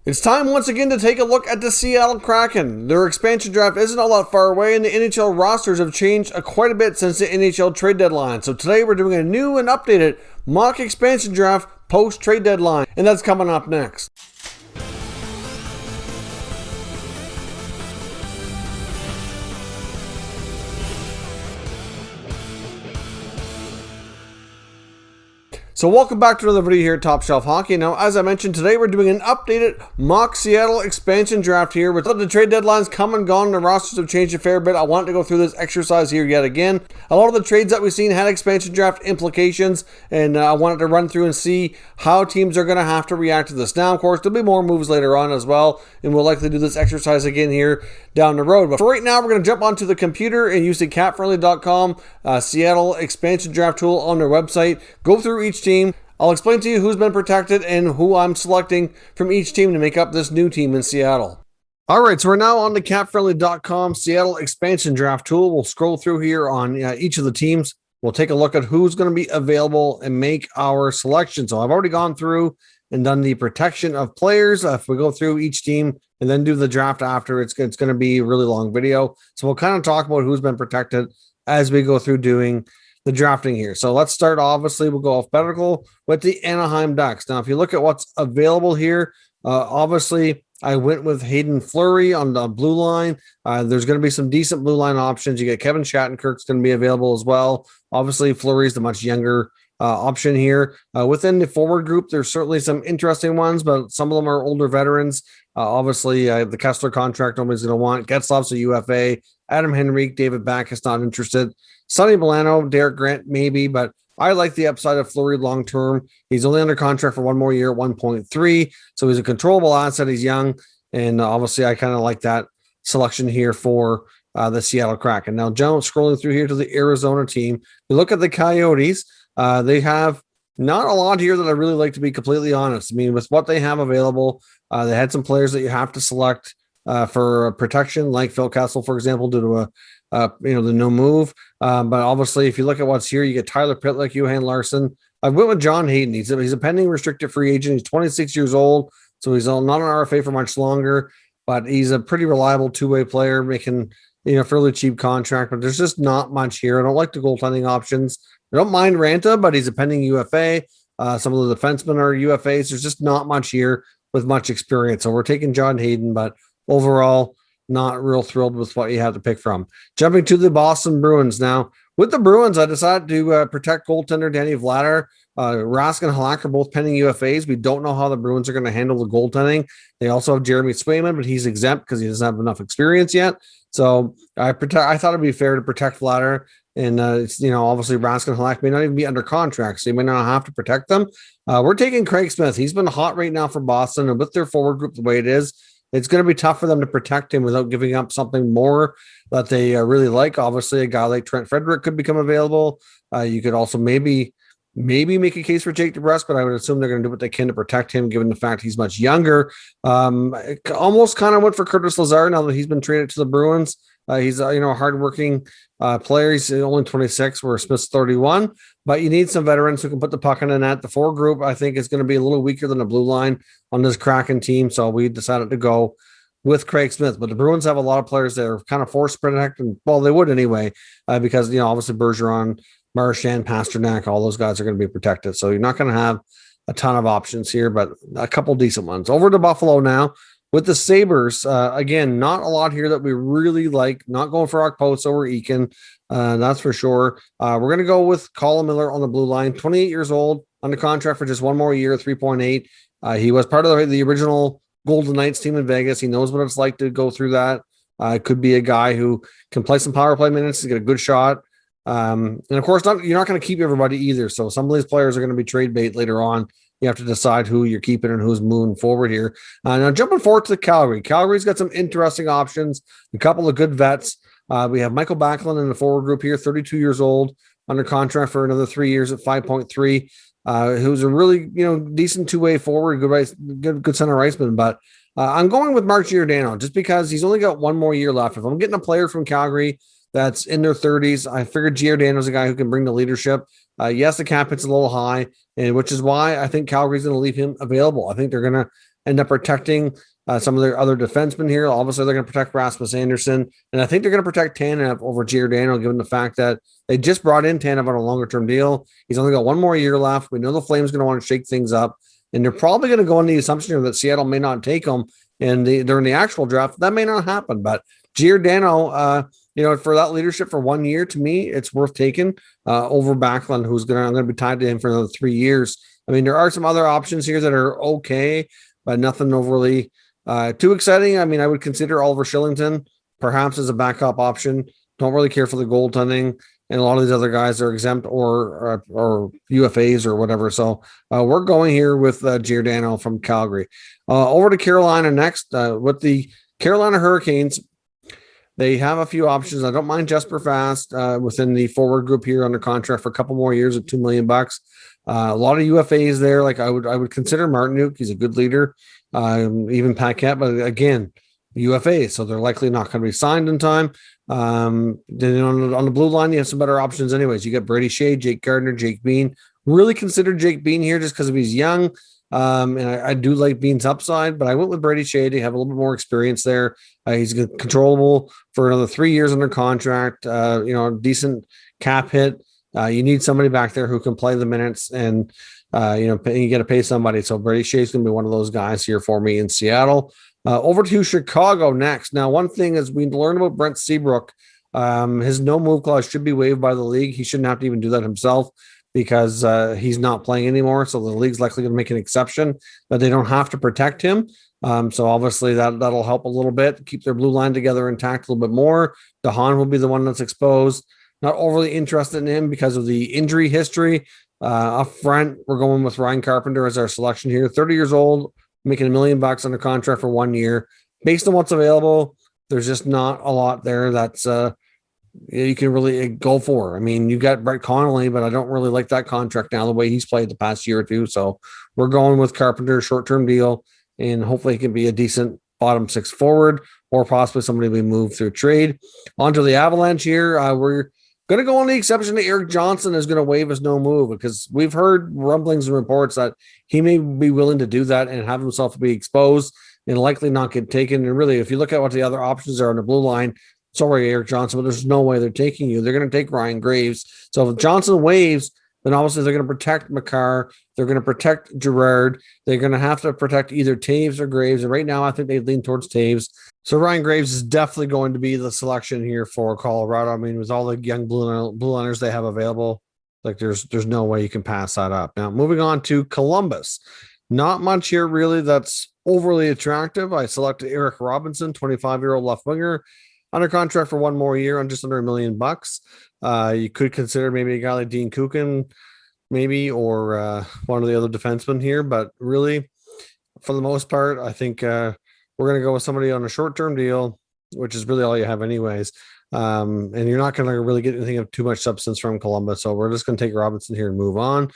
It's time once again to take a look at the Seattle Kraken. Their expansion draft isn't all that far away, and the NHL rosters have changed quite a bit since the NHL trade deadline. So today we're doing a new and updated mock expansion draft post-trade deadline, and that's coming up next. So welcome back to another video here at Top Shelf Hockey. Now, as I mentioned, today we're doing an updated mock Seattle expansion draft here. With the trade deadlines come and gone, the rosters have changed a fair bit. I wanted to go through this exercise here yet again. A lot of the trades that we've seen had expansion draft implications, and I wanted to run through and see how teams are going to have to react to this. Now, of course, there'll be more moves later on as well, and we'll likely do this exercise again here down the road. But for right now, we're going to jump onto the computer and use the capfriendly.com Seattle expansion draft tool on their website. Go through each team. I'll explain to you who's been protected and who I'm selecting from each team to make up this new team in Seattle. All right, so we're now on the capfriendly.com Seattle expansion draft tool. We'll scroll through here on each of the teams. We'll take a look at who's going to be available and make our selection. So I've already gone through and done the protection of players. If we go through each team and then do the draft after, it's going to be a really long video. So we'll kind of talk about who's been protected as we go through doing the drafting here. So let's start, obviously, we'll go alphabetical with the Anaheim Ducks. Now, if you look at what's available here, obviously, I went with Hayden Fleury on the blue line. There's going to be some decent blue line options. You get Kevin Shattenkirk's going to be available as well. Obviously, Fleury's the much younger option here. Within the forward group, there's certainly some interesting ones, but some of them are older veterans. Obviously, the Kessler contract nobody's going to want. Getzlaf's a UFA. Adam Henrique, David Backes not interested. Sonny Milano, Derek Grant, maybe, but I like the upside of Fleury long-term. He's only under contract for one more year at 1.3, so he's a controllable asset. He's young, and obviously I kind of like that selection here for the Seattle Kraken. Now, Joe, scrolling through here to the Arizona team, you look at the Coyotes. They have not a lot here that I really like, to be completely honest. I mean, with what they have available, they had some players that you have to select for protection, like Phil Kessel, for example, due to the no move. But obviously, if you look at what's here, you get Tyler Pitlick, Johan Larsson. I went with John Hayden. He's a pending restricted free agent. He's 26 years old, so he's not an RFA for much longer, but he's a pretty reliable two-way player, making fairly cheap contract. But there's just not much here. I don't like the goaltending options. I don't mind Ranta, but he's a pending UFA. Some of the defensemen are UFAs. There's just not much here with much experience. So we're taking John Hayden, but overall, not real thrilled with what you have to pick from. Jumping to the Boston Bruins now. With the Bruins, I decided to protect goaltender Danny Vladar. Rask and Halak are both pending UFAs. We don't know how the Bruins are going to handle the goaltending. They also have Jeremy Swayman, but he's exempt because he doesn't have enough experience yet. So I thought it'd be fair to protect Vladar. And, obviously Rask and Halak may not even be under contract, so you may not have to protect them. We're taking Craig Smith. He's been hot right now for Boston, and with their forward group the way it is, it's going to be tough for them to protect him without giving up something more that they really like. Obviously, a guy like Trent Frederick could become available. You could also maybe make a case for Jake DeBrusk, but I would assume they're going to do what they can to protect him, given the fact he's much younger. Almost kind of went for Curtis Lazar now that he's been traded to the Bruins. He's a hardworking player. He's only 26, where Smith's 31. But you need some veterans who can put the puck in the net. The forward group, I think, is going to be a little weaker than the blue line on this Kraken team, so we decided to go with Craig Smith. But the Bruins have a lot of players that are kind of forced to protect, and well, they would anyway, because obviously Bergeron, Marchand, Pasternak, all those guys are going to be protected. So you're not going to have a ton of options here, but a couple decent ones. Over to Buffalo now. With the Sabres, again, not a lot here that we really like. Not going for Okposo or Eakin, that's for sure. We're going to go with Colin Miller on the blue line, 28 years old, under contract for just one more year, 3.8. He was part of the original Golden Knights team in Vegas. He knows what it's like to go through that. Could be a guy who can play some power play minutes to get a good shot. And of course, you're not going to keep everybody either. So some of these players are going to be trade bait later on. You have to decide who you're keeping and who's moving forward here. Now, jumping forward to Calgary. Calgary's got some interesting options, a couple of good vets. We have Michael Backlund in the forward group here, 32 years old, under contract for another 3 years at 5.3, who's a really decent two-way forward, good center iceman. But I'm going with Mark Giordano just because he's only got one more year left. If I'm getting a player from Calgary that's in their 30s, I figured Giordano's a guy who can bring the leadership. Yes, the cap hit's a little high, and which is why I think Calgary's going to leave him available. I think they're going to end up protecting some of their other defensemen here. Obviously, they're going to protect Rasmus Andersson, and I think they're going to protect Tanev over Giordano, given the fact that they just brought in Tanev on a longer-term deal. He's only got one more year left. We know the Flames are going to want to shake things up, and they're probably going to go on the assumption here that Seattle may not take him during the actual draft. That may not happen, but Giordano, for that leadership for 1 year, to me, it's worth taking over Backlund, who's going to be tied to him for another 3 years. I mean, there are some other options here that are okay, but nothing overly too exciting. I mean, I would consider Oliver Shillington perhaps as a backup option. Don't really care for the goaltending, and a lot of these other guys are exempt or UFAs or whatever. So we're going here with Giordano from Calgary. Over to Carolina next with the Carolina Hurricanes. They have a few options. I don't mind Jesper Fast within the forward group here under contract for a couple more years at $2 million. A lot of UFAs there. Like I would consider Martinuk. He's a good leader. Even Paquette, but again, UFA, so they're likely not going to be signed in time. Then on the blue line, you have some better options anyways. You got Brady Shea, Jake Gardner, Jake Bean. Really consider Jake Bean here just because of he's young. And I do like Bean's upside, but I went with Brady Shea to have a little bit more experience there. He's controllable for another 3 years under contract, decent cap hit. You need somebody back there who can play the minutes and, you got to pay somebody. So Brady Shea is going to be one of those guys here for me in Seattle. Over to Chicago next. Now, one thing is we learned about Brent Seabrook. His no move clause should be waived by the league. He shouldn't have to even do that himself because he's not playing anymore. So the league's likely going to make an exception that they don't have to protect him. So obviously that'll help a little bit, keep their blue line together intact a little bit more. DeHaan will be the one that's exposed. Not overly interested in him because of the injury history. Up front, we're going with Ryan Carpenter as our selection here. 30 years old, making $1 million under contract for 1 year. Based on what's available, there's just not a lot there that's you can really go for. I mean, you got Brett Connolly, but I don't really like that contract now, the way he's played the past year or two. So we're going with Carpenter, short-term deal, and hopefully he can be a decent bottom six forward or possibly somebody we move through trade. Onto the Avalanche here. We're going to go on the exception that Eric Johnson is going to waive his no move because we've heard rumblings and reports that he may be willing to do that and have himself be exposed and likely not get taken. And really, if you look at what the other options are on the blue line, sorry, Eric Johnson, but there's no way they're taking you. They're going to take Ryan Graves. So if Johnson waives, then obviously they're going to protect Makar. They're going to protect Gerard. They're going to have to protect either Taves or Graves. And right now, I think they lean towards Taves. So Ryan Graves is definitely going to be the selection here for Colorado. I mean, with all the young blue liners they have available, like there's no way you can pass that up. Now, moving on to Columbus. Not much here really that's overly attractive. I selected Eric Robinson, 25-year-old left winger, under contract for 1 more year on just under $1 million. You could consider maybe a guy like Dean Kukin, maybe, or one of the other defensemen here. But really, for the most part, I think we're going to go with somebody on a short-term deal, which is really all you have anyways. And you're not going to really get anything of too much substance from Columbus. So we're just going to take Robinson here and move on.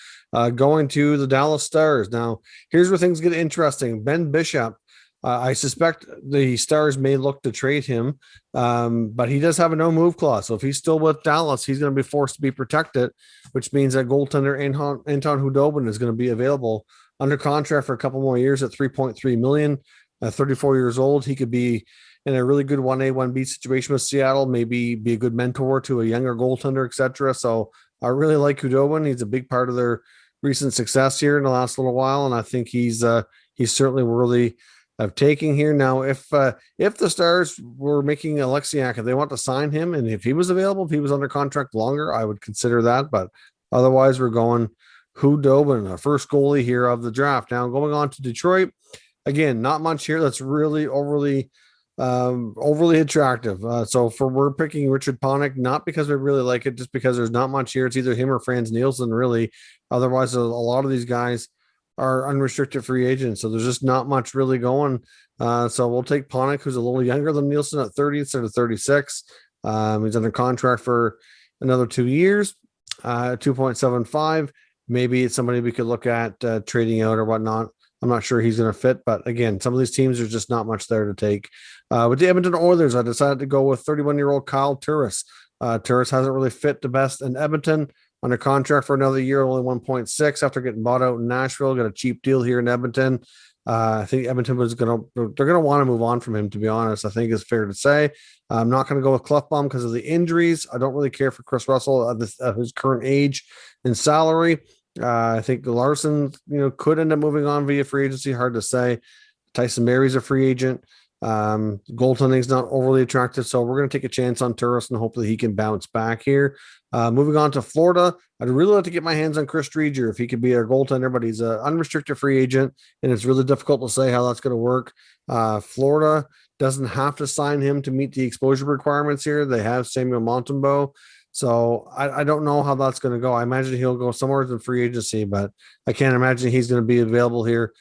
Going to the Dallas Stars. Now, here's where things get interesting. Ben Bishop. I suspect the Stars may look to trade him, but he does have a no-move clause. So if he's still with Dallas, he's going to be forced to be protected, which means that goaltender Anton Khudobin is going to be available under contract for a couple more years at $3.3 million. 34 years old, he could be in a really good 1A, 1B situation with Seattle, maybe be a good mentor to a younger goaltender, etc. So I really like Khudobin. He's a big part of their recent success here in the last little while, and I think he's certainly worthy of taking here. Now, if the Stars were making Alexiak, if they want to sign him, and if he was available, if he was under contract longer, I would consider that. But otherwise, we're going Khudobin, the first goalie here of the draft. Now, going on to Detroit, again, not much here that's really overly attractive. So we're picking Richard Panik, not because we really like it, just because there's not much here. It's either him or Franz Nielsen, really. Otherwise, a lot of these guys are unrestricted free agents, so there's just not much really going. So we'll take Panik, who's a little younger than Nielsen at 30 instead of 36. He's under contract for another 2 years, 2.75. Maybe it's somebody we could look at trading out or whatnot. I'm not sure he's going to fit, but again, some of these teams, there's just not much there to take. With the Edmonton Oilers, I decided to go with 31-year-old Kyle Turris. Turris hasn't really fit the best in Edmonton. Under contract for another year, only 1.6 after getting bought out in Nashville. Got a cheap deal here in Edmonton. I think Edmonton they're gonna want to move on from him. To be honest, I think it's fair to say. I'm not going to go with Clefbaum because of the injuries. I don't really care for Chris Russell at his current age and salary. I think Larson, could end up moving on via free agency. Hard to say. Tyson Berry's a free agent. Goaltending's not overly attractive, so we're going to take a chance on Turris and hopefully he can bounce back here. Moving on to Florida, I'd really like to get my hands on Chris Driedger if he could be our goaltender, but he's an unrestricted free agent, and it's really difficult to say how that's going to work. Florida doesn't have to sign him to meet the exposure requirements here. They have Samuel Montembeault. So I don't know how that's going to go. I imagine he'll go somewhere in free agency, but I can't imagine he's going to be available here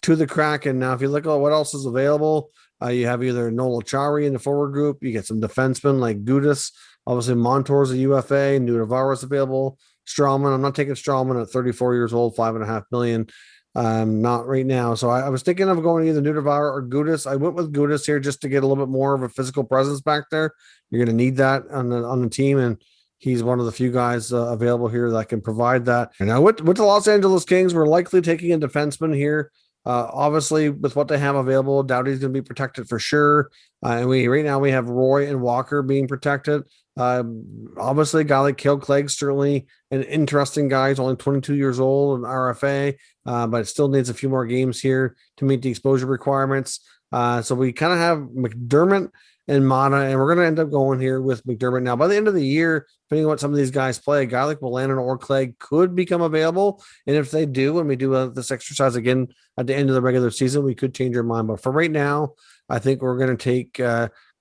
to the Kraken. Now, if you look at what else is available, you have either Noel Acciari in the forward group. You get some defensemen like Gudas. Obviously, Montour's a UFA. Nudavaro's available. Strawman. I'm not taking Strawman at 34 years old, $5.5 million. Not right now. So I was thinking of going either Nudavaro or Gudas. I went with Gudas here just to get a little bit more of a physical presence back there. You're going to need that on the team, and he's one of the few guys available here that can provide that. And now with the Los Angeles Kings, we're likely taking a defenseman here. Obviously, with what they have available, Doughty's going to be protected for sure. And right now we have Roy and Walker being protected. Obviously, a guy like Cale Clegg, certainly an interesting guy. He's only 22 years old, an RFA, but still needs a few more games here to meet the exposure requirements. So we kind of have McDermott and Mata, and we're going to end up going here with McDermott. Now, by the end of the year, depending on what some of these guys play, a guy like Wolanin or Clegg could become available. And if they do, and we do this exercise again at the end of the regular season, we could change our mind. But for right now, I think we're going to take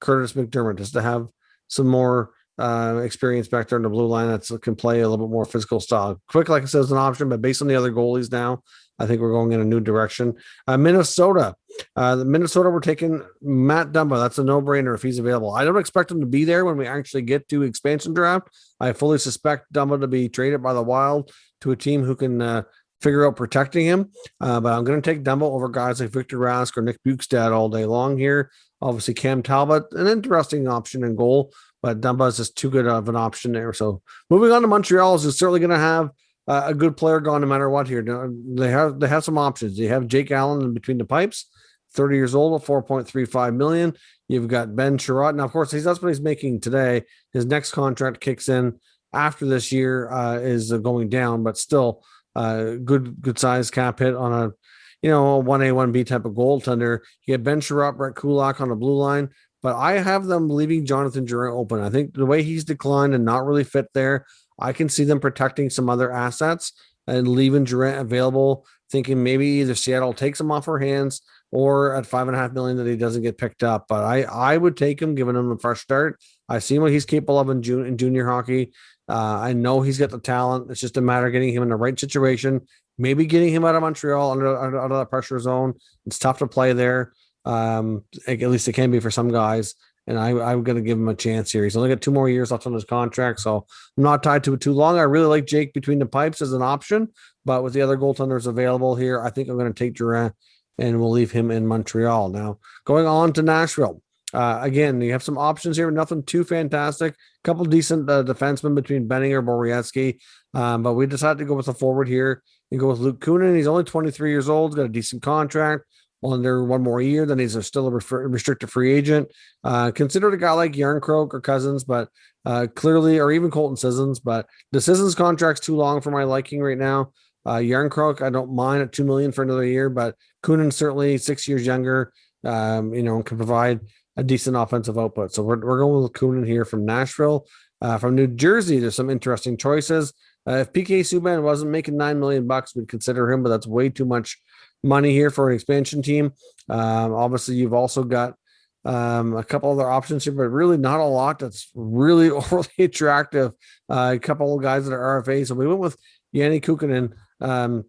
Curtis McDermott just to have some more experience back there in the blue line that can play a little bit more physical style. Quick, like I said, is an option, but based on the other goalies now, I think we're going in a new direction. Minnesota, we're taking Matt Dumba. That's a no-brainer if he's available. I don't expect him to be there when we actually get to expansion draft. I fully suspect Dumba to be traded by the Wild to a team who can figure out protecting him. But I'm going to take Dumba over guys like Victor Rask or Nick Bukestad all day long here. Obviously, Cam Talbot, an interesting option in goal, but Dumba is just too good of an option there. So moving on to Montreal is certainly going to have a good player gone no matter what here. They have some options. You have Jake Allen in between the pipes, 30 years old, $4.35 million. You've got Ben Sherratt. Now, of course, that's what he's making today. His next contract kicks in after this year is going down, but still good size cap hit on a 1A, 1B type of goaltender. You get Ben Sherratt, Brett Kulak on the blue line, but I have them leaving Jonathan Drouin open. I think the way he's declined and not really fit there, I can see them protecting some other assets and leaving Durant available, thinking maybe either Seattle takes him off our hands or at $5.5 million that he doesn't get picked up. But I would take him, giving him a fresh start. I've seen what he's capable of in junior hockey. I know he's got the talent. It's just a matter of getting him in the right situation, maybe getting him out of Montreal out of that pressure zone. It's tough to play there. At least it can be for some guys. And I'm going to give him a chance here. He's only got 2 more years left on his contract, so I'm not tied to it too long. I really like Jake between the pipes as an option, but with the other goaltenders available here, I think I'm going to take Durant, and we'll leave him in Montreal. Now, going on to Nashville. Again, you have some options here, nothing too fantastic. A couple decent defensemen between Benninger and Borietsky, but we decided to go with a forward here and go with Luke Kunin. He's only 23 years old, got a decent contract. Under 1 more year, then he's still a restricted free agent. Considered a guy like Yarncroke or Cousins, but clearly, or even Colton Sissons, but the Sissons contract's too long for my liking right now. Yarncroke, I don't mind at $2 million for another year, but Kunin certainly 6 years younger, can provide a decent offensive output. So we're going with Kunin here from Nashville. From New Jersey, there's some interesting choices. If PK Subban wasn't making $9 million, we'd consider him, but that's way too much money here for an expansion team. Obviously, you've also got a couple other options here, but really not a lot that's really overly attractive. A couple of guys that are RFA. So we went with Yanni Kukkonen.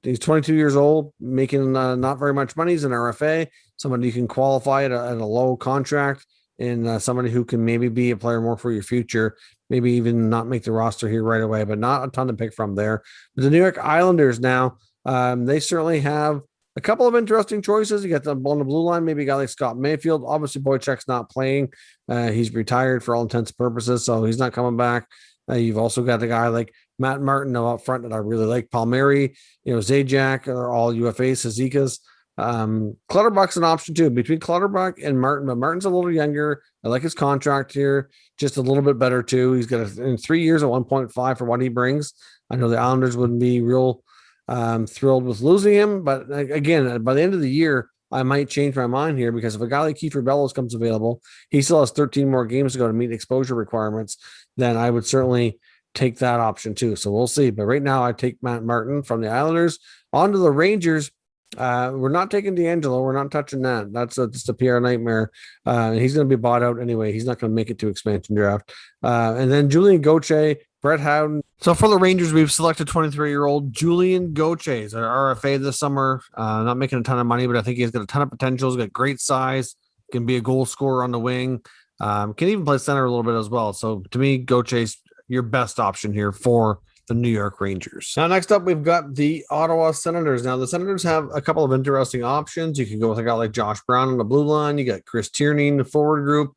He's 22 years old, making not very much money. He's an RFA, somebody you can qualify at a low contract, and somebody who can maybe be a player more for your future, maybe even not make the roster here right away, but not a ton to pick from there. But the New York Islanders now, they certainly have a couple of interesting choices. You got the on the blue line, maybe a guy like Scott Mayfield. Obviously, Boychuk's not playing. He's retired for all intents and purposes, so he's not coming back. You've also got a guy like Matt Martin up front that I really like. Palmieri, Zajac are all UFAs, Hazikas. Clutterbuck's an option too, between Clutterbuck and Martin, but Martin's a little younger. I like his contract here, just a little bit better too. He's got in 3 years at 1.5 for what he brings. I know the Islanders wouldn't be real thrilled with losing him, but again, by the end of the year, I might change my mind here, because if a guy like Kiefer Bellows comes available, he still has 13 more games to go to meet exposure requirements, then I would certainly take that option too. So we'll see. But right now, I take Matt Martin from the Islanders. On to the Rangers. We're not taking D'Angelo. We're not touching that. That's just a PR nightmare. He's going to be bought out anyway. He's not going to make it to expansion draft. And then Julian Gauthier, Brett Howden. So for the Rangers, we've selected 23-year-old Julian Gauthier as our RFA this summer. Not making a ton of money, but I think he's got a ton of potential. He's got great size. Can be a goal scorer on the wing. Can even play center a little bit as well. So to me, Gauthier's your best option here for the New York Rangers. Now, next up, we've got the Ottawa Senators. Now, the Senators have a couple of interesting options. You can go with a guy like Josh Brown on the blue line. You got Chris Tierney in the forward group.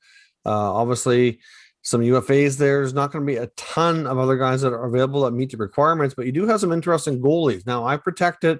Obviously, some UFAs there. There's not going to be a ton of other guys that are available that meet the requirements, but you do have some interesting goalies. Now, I protected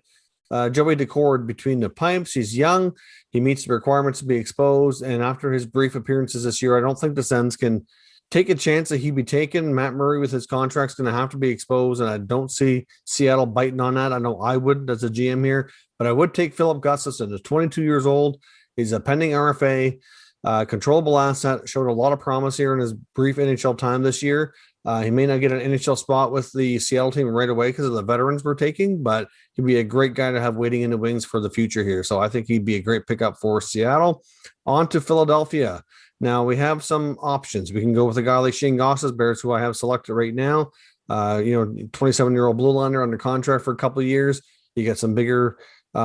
Joey Decord between the pipes. He's young. He meets the requirements to be exposed. And after his brief appearances this year, I don't think the Sens can take a chance that he'd be taken. Matt Murray with his contract's going to have to be exposed, and I don't see Seattle biting on that. I know I would as a GM here, but I would take Philip Gustafson. He's 22 years old. He's a pending RFA, controllable asset, showed a lot of promise here in his brief NHL time this year. He may not get an NHL spot with the Seattle team right away because of the veterans we're taking, but he'd be a great guy to have waiting in the wings for the future here. So I think he'd be a great pickup for Seattle. On to Philadelphia. Now, we have some options. We can go with a guy like Shane Gostisbehere, who I have selected right now. 27-year-old blue liner under contract for a couple of years. You get some bigger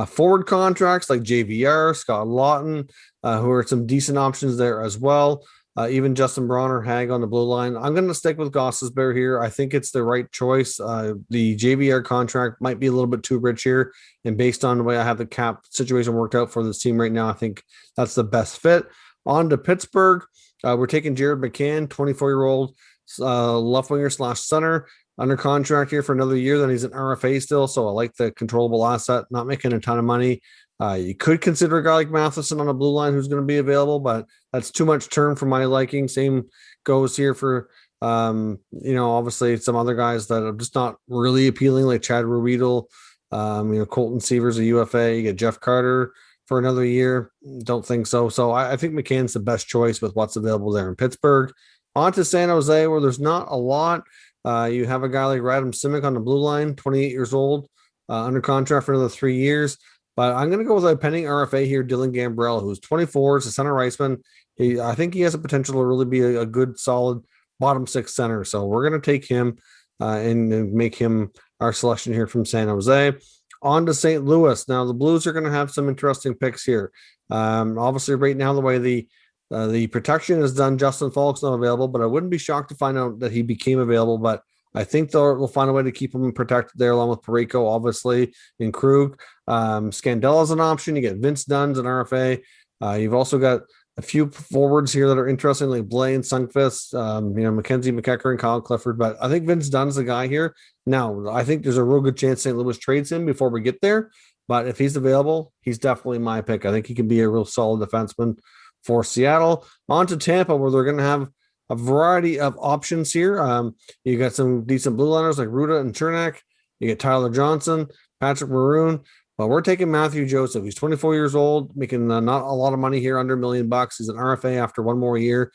forward contracts like JVR, Scott Lawton, who are some decent options there as well. Even Justin Bronner, Hag on the blue line. I'm going to stick with Gostisbehere here. I think it's the right choice. The JVR contract might be a little bit too rich here. And based on the way I have the cap situation worked out for this team right now, I think that's the best fit. On to Pittsburgh. We're taking Jared McCann, 24-year-old left winger / center, under contract here for another year. Then he's an RFA still, so I like the controllable asset, not making a ton of money. You could consider a guy like Matheson on the blue line who's going to be available, but that's too much term for my liking. Same goes here for, obviously some other guys that are just not really appealing, like Chad Ruedel, Colton Seavers, a UFA. You get Jeff Carter for another year. Don't think so. So I think McCann's the best choice with what's available there in Pittsburgh. On to San Jose, where there's not a lot. You have a guy like Radim Simic on the blue line, 28 years old, under contract for another 3 years. But I'm going to go with a pending RFA here, Dylan Gambrell, who's 24, is a center iceman. I think he has the potential to really be a good, solid bottom six center. So we're going to take him and make him our selection here from San Jose. On to St. Louis. Now, the Blues are going to have some interesting picks here. Obviously, right now, the way the protection is done, Justin Falk's not available, but I wouldn't be shocked to find out that he became available. But I think they'll find a way to keep him protected there, along with Parayko, obviously, and Krug. Scandella's an option. You get Vince Dunn's an RFA. You've also got a few forwards here that are interesting, like Blaine Sundqvist, Mackenzie McEachern and Kyle Clifford. But I think Vince Dunn's the guy here. Now, I think there's a real good chance St. Louis trades him before we get there. But if he's available, he's definitely my pick. I think he can be a real solid defenseman for Seattle. On to Tampa, where they're going to have a variety of options here. You got some decent blue liners like Ruda and Chernak. You get Tyler Johnson, Patrick Maroon. But we're taking Matthew Joseph. He's 24 years old, making not a lot of money here, under $1 million. He's an RFA after one more year.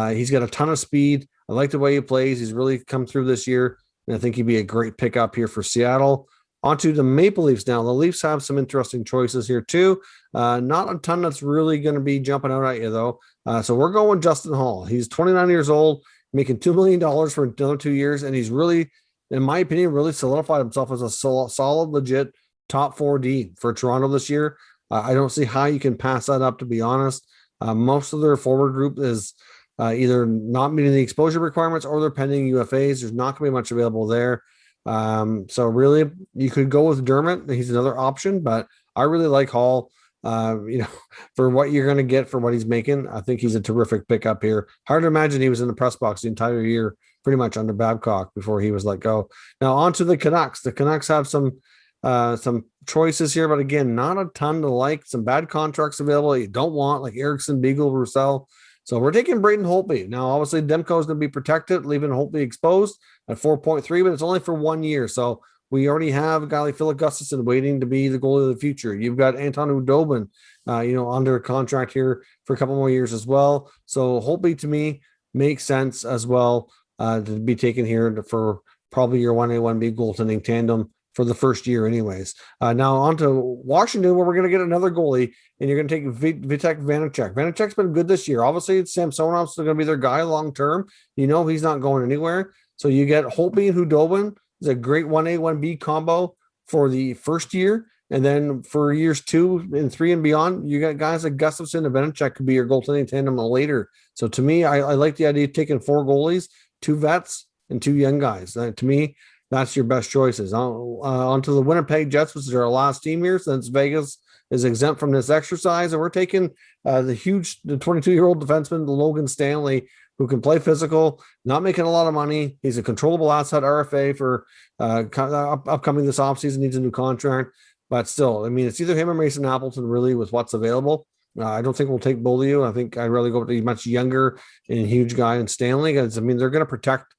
He's got a ton of speed. I like the way he plays. He's really come through this year, and I think he'd be a great pickup here for Seattle. On to the Maple Leafs now. The Leafs have some interesting choices here too. Not a ton that's really going to be jumping out at you, though. So we're going Justin Hall. He's 29 years old, making $2 million for another 2 years, and he's really, in my opinion, really solidified himself as a solid, legit top 4D for Toronto this year. I don't see how you can pass that up, to be honest. Most of their forward group is either not meeting the exposure requirements or they're pending UFAs. There's not going to be much available there. So really, you could go with Dermott. He's another option, but I really like Hall. For what you're going to get for what he's making, I think he's a terrific pickup here. Hard to imagine he was in the press box the entire year, pretty much under Babcock before he was let go. Now on to the Canucks. The Canucks have some some choices here, but again, not a ton to like. Some bad contracts available that you don't want, like Eriksson, Beagle, Roussel. So we're taking Braden Holtby. Now, obviously, Demko is going to be protected, leaving Holtby exposed at 4.3, but it's only for 1 year. So we already have a guy like Philip Gustafsson waiting to be the goalie of the future. You've got Anton Udobin, under contract here for a couple more years as well. So Holtby, to me, makes sense as well to be taken here for probably your 1A, 1B goaltending tandem for the first year anyways. Now on to Washington, where we're going to get another goalie, and you're going to take Vitek Vanacek. Vanacek's been good this year. Obviously, Samsonov's still going to be their guy long term. He's not going anywhere. So you get Holtby and Hudobin. It's a great 1A, 1B combo for the first year. And then for years 2 and 3 and beyond, you got guys like Gustafsson and Vanacek could be your goaltending tandem later. So to me, I like the idea of taking 4 goalies, 2 vets, and 2 young guys. To me, that's your best choices. Onto the Winnipeg Jets, which is our last team here, since Vegas is exempt from this exercise. And we're taking the 22-year-old defenseman, Logan Stanley, who can play physical, not making a lot of money. He's a controllable asset RFA for upcoming this offseason, needs a new contract. But still, it's either him or Mason Appleton, really, with what's available. I don't think we'll take both of you. I think I'd rather go with the much younger and huge guy in Stanley, because, they're going to protect.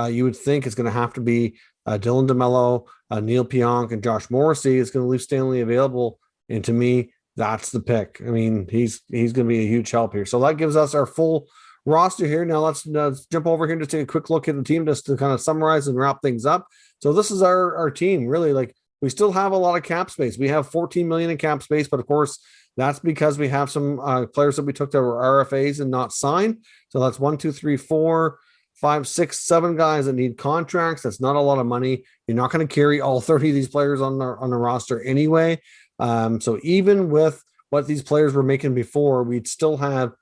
You would think it's going to have to be Dylan DeMello, Neil Pionk, and Josh Morrissey is going to leave Stanley available. And to me, that's the pick. He's going to be a huge help here. So that gives us our full roster here. Now let's jump over here and just take a quick look at the team just to kind of summarize and wrap things up. So this is our team. Really, we still have a lot of cap space. We have $14 million in cap space, but of course, that's because we have some players that we took that were RFAs and not signed. So that's 1, 2, 3, 4, 5, 6, 7 guys that need contracts. That's not a lot of money. You're not going to carry all 30 of these players on the roster anyway. So even with what these players were making before, we'd still have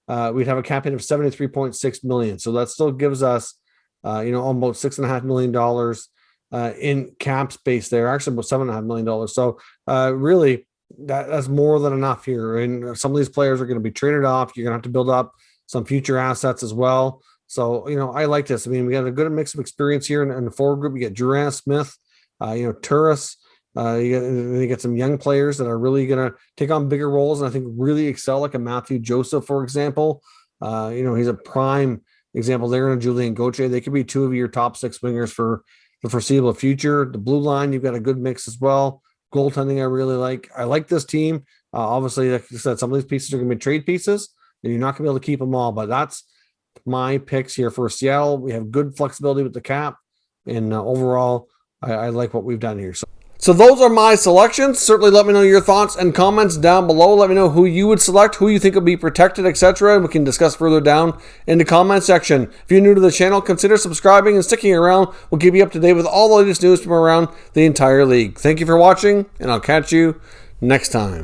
we'd have a cap hit of $73.6 million. So that still gives us almost $6.5 million in cap space there. Actually, about $7.5 million. So really, that's more than enough here. And some of these players are going to be traded off. You're going to have to build up some future assets as well. So, I like this. We got a good mix of experience here in the forward group. You get Duran Smith, Turris. You get some young players that are really going to take on bigger roles and I think really excel, like a Matthew Joseph, for example. He's a prime example there, and Julian Gauthier. They could be 2 of your top 6 wingers for the foreseeable future. The blue line, you've got a good mix as well. Goaltending, I really like. I like this team. Obviously, like I said, some of these pieces are going to be trade pieces, and you're not going to be able to keep them all, but that's my picks here for Seattle. We have good flexibility with the cap, and overall, I like what we've done here. So those are my selections. Certainly let me know your thoughts and comments down below. Let me know who you would select, who you think will be protected, etc. We can discuss further down in the comment section. If you're new to the channel, consider subscribing and sticking around. We'll keep you up to date with all the latest news from around the entire league. Thank you for watching, and I'll catch you next time.